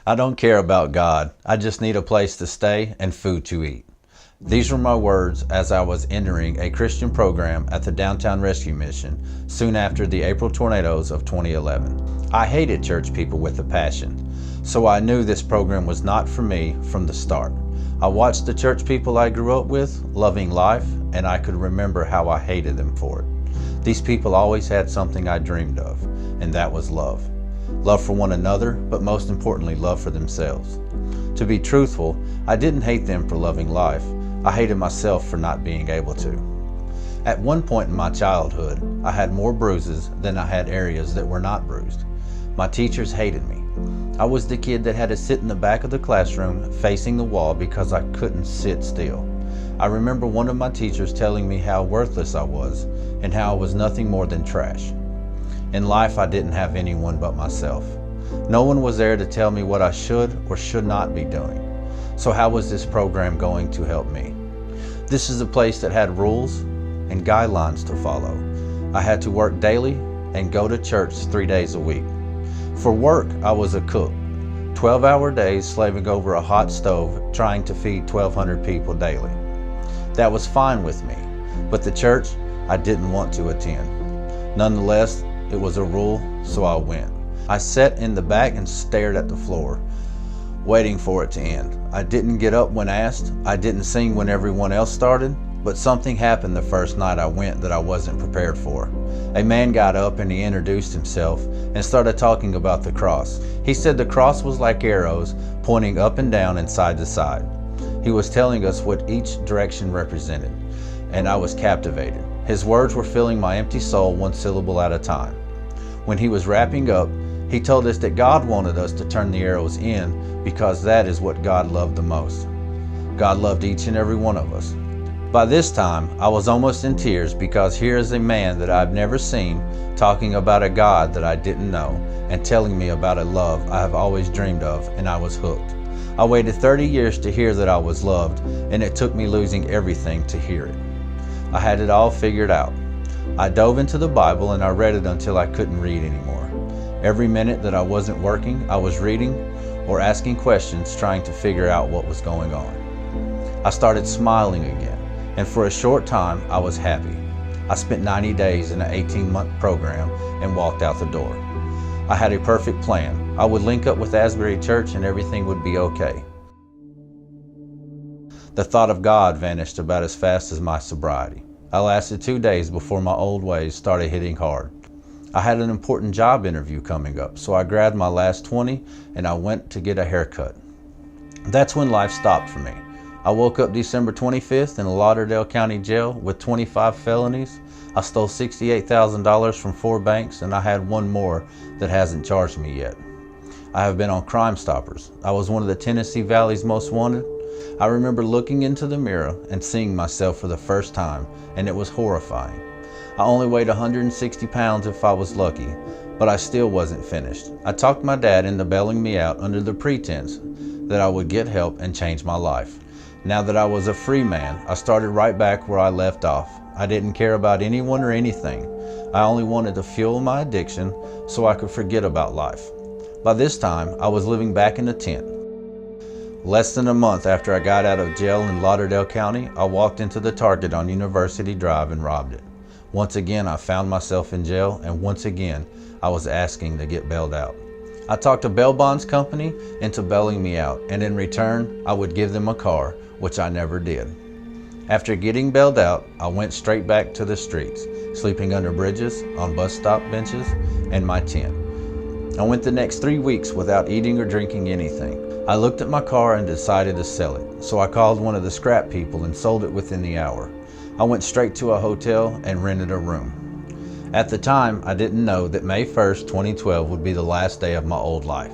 I don't care about God. I just need a place to stay and food to eat. These were my words as I was entering a Christian program at the Downtown Rescue Mission soon after the April tornadoes of 2011. I hated church people with a passion, so I knew this program was not for me from the start. I watched the church people I grew up with loving life, and I could remember how I hated them for it. These people always had something I dreamed of, and that was love. Love for one another, but most importantly, love for themselves. To be truthful, I didn't hate them for loving life. I hated myself for not being able to. At one point in my childhood, I had more bruises than I had areas that were not bruised. My teachers hated me. I was the kid that had to sit in the back of the classroom facing the wall because I couldn't sit still. I remember one of my teachers telling me how worthless I was and how I was nothing more than trash. In life, I didn't have anyone but myself. No one was there to tell me what I should or should not be doing. So how was this program going to help me? This is a place that had rules and guidelines to follow. I had to work daily and go to church 3 days a week. For work, I was a cook. 12-hour days slaving over a hot stove trying to feed 1,200 people daily. That was fine with me, but the church I didn't want to attend. Nonetheless, it was a rule, so I went. I sat in the back and stared at the floor, waiting for it to end. I didn't get up when asked. I didn't sing when everyone else started, but something happened the first night I went that I wasn't prepared for. A man got up and he introduced himself and started talking about the cross. He said the cross was like arrows pointing up and down and side to side. He was telling us what each direction represented, and I was captivated. His words were filling my empty soul one syllable at a time. When he was wrapping up, he told us that God wanted us to turn the arrows in because that is what God loved the most. God loved each and every one of us. By this time, I was almost in tears because here is a man that I've never seen talking about a God that I didn't know and telling me about a love I have always dreamed of, and I was hooked. I waited 30 years to hear that I was loved, and it took me losing everything to hear it. I had it all figured out. I dove into the Bible and I read it until I couldn't read anymore. Every minute that I wasn't working, I was reading or asking questions trying to figure out what was going on. I started smiling again, and for a short time I was happy. I spent 90 days in an 18-month program and walked out the door. I had a perfect plan. I would link up with Asbury Church and everything would be okay. The thought of God vanished about as fast as my sobriety. I lasted 2 days before my old ways started hitting hard. I had an important job interview coming up, so I grabbed my last 20 and I went to get a haircut. That's when life stopped for me. I woke up December 25th in a Lauderdale County jail with 25 felonies. I stole $68,000 from 4 banks, and I had one more that hasn't charged me yet. I have been on Crime Stoppers. I was one of the Tennessee Valley's most wanted. I remember looking into the mirror and seeing myself for the first time, and it was horrifying. I only weighed 160 pounds if I was lucky, but I still wasn't finished. I talked my dad into bailing me out under the pretense that I would get help and change my life. Now that I was a free man, I started right back where I left off. I didn't care about anyone or anything. I only wanted to fuel my addiction so I could forget about life. By this time, I was living back in a tent. Less than a month after I got out of jail in Lauderdale County, I walked into the Target on University Drive and robbed it. Once again, I found myself in jail, and once again, I was asking to get bailed out. I talked a bail bonds company into bailing me out, and in return, I would give them a car, which I never did. After getting bailed out, I went straight back to the streets, sleeping under bridges, on bus stop benches, and my tent. I went the next 3 weeks without eating or drinking anything. I looked at my car and decided to sell it, so I called one of the scrap people and sold it within the hour. I went straight to a hotel and rented a room. At the time, I didn't know that May 1st, 2012 would be the last day of my old life.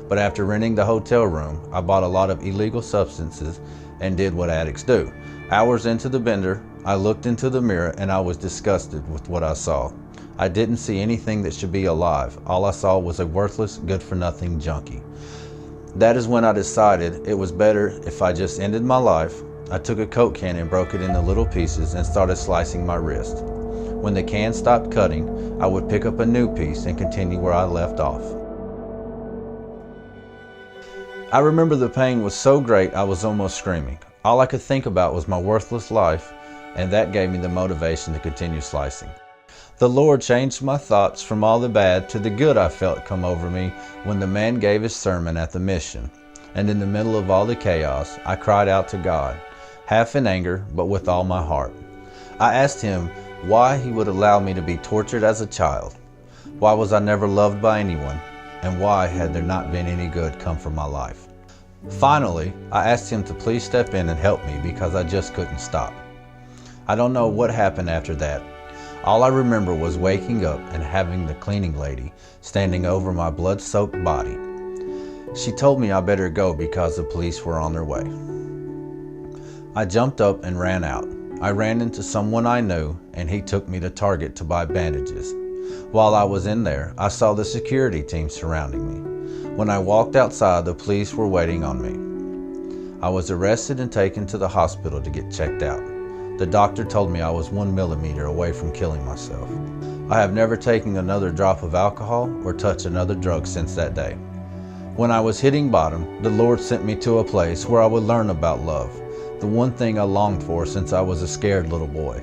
But after renting the hotel room, I bought a lot of illegal substances and did what addicts do. Hours into the bender, I looked into the mirror and I was disgusted with what I saw. I didn't see anything that should be alive. All I saw was a worthless, good-for-nothing junkie. That is when I decided it was better if I just ended my life. I took a Coke can and broke it into little pieces and started slicing my wrist. When the can stopped cutting, I would pick up a new piece and continue where I left off. I remember the pain was so great I was almost screaming. All I could think about was my worthless life, and that gave me the motivation to continue slicing. The Lord changed my thoughts from all the bad to the good I felt come over me when the man gave his sermon at the mission. And in the middle of all the chaos, I cried out to God, half in anger, but with all my heart. I asked Him why He would allow me to be tortured as a child. Why was I never loved by anyone? And why had there not been any good come from my life? Finally, I asked Him to please step in and help me because I just couldn't stop. I don't know what happened after that. All I remember was waking up and having the cleaning lady standing over my blood-soaked body. She told me I better go because the police were on their way. I jumped up and ran out. I ran into someone I knew and he took me to Target to buy bandages. While I was in there, I saw the security team surrounding me. When I walked outside, the police were waiting on me. I was arrested and taken to the hospital to get checked out. The doctor told me I was 1 millimeter away from killing myself. I have never taken another drop of alcohol or touched another drug since that day. When I was hitting bottom, the Lord sent me to a place where I would learn about love, the one thing I longed for since I was a scared little boy.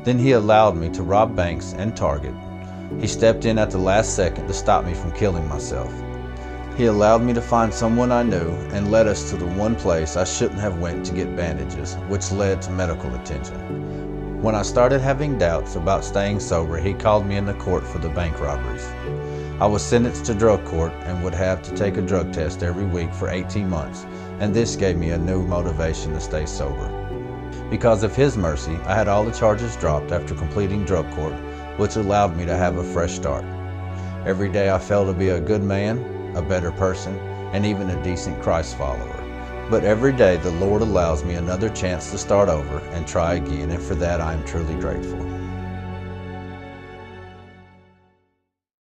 Then He allowed me to rob banks and Target. He stepped in at the last second to stop me from killing myself. He allowed me to find someone I knew and led us to the one place I shouldn't have went to get bandages, which led to medical attention. When I started having doubts about staying sober, He called me into court for the bank robberies. I was sentenced to drug court and would have to take a drug test every week for 18 months, and this gave me a new motivation to stay sober. Because of His mercy, I had all the charges dropped after completing drug court, which allowed me to have a fresh start. Every day I felt to be a good man, a better person, and even a decent Christ follower. But every day the Lord allows me another chance to start over and try again, and for that I am truly grateful.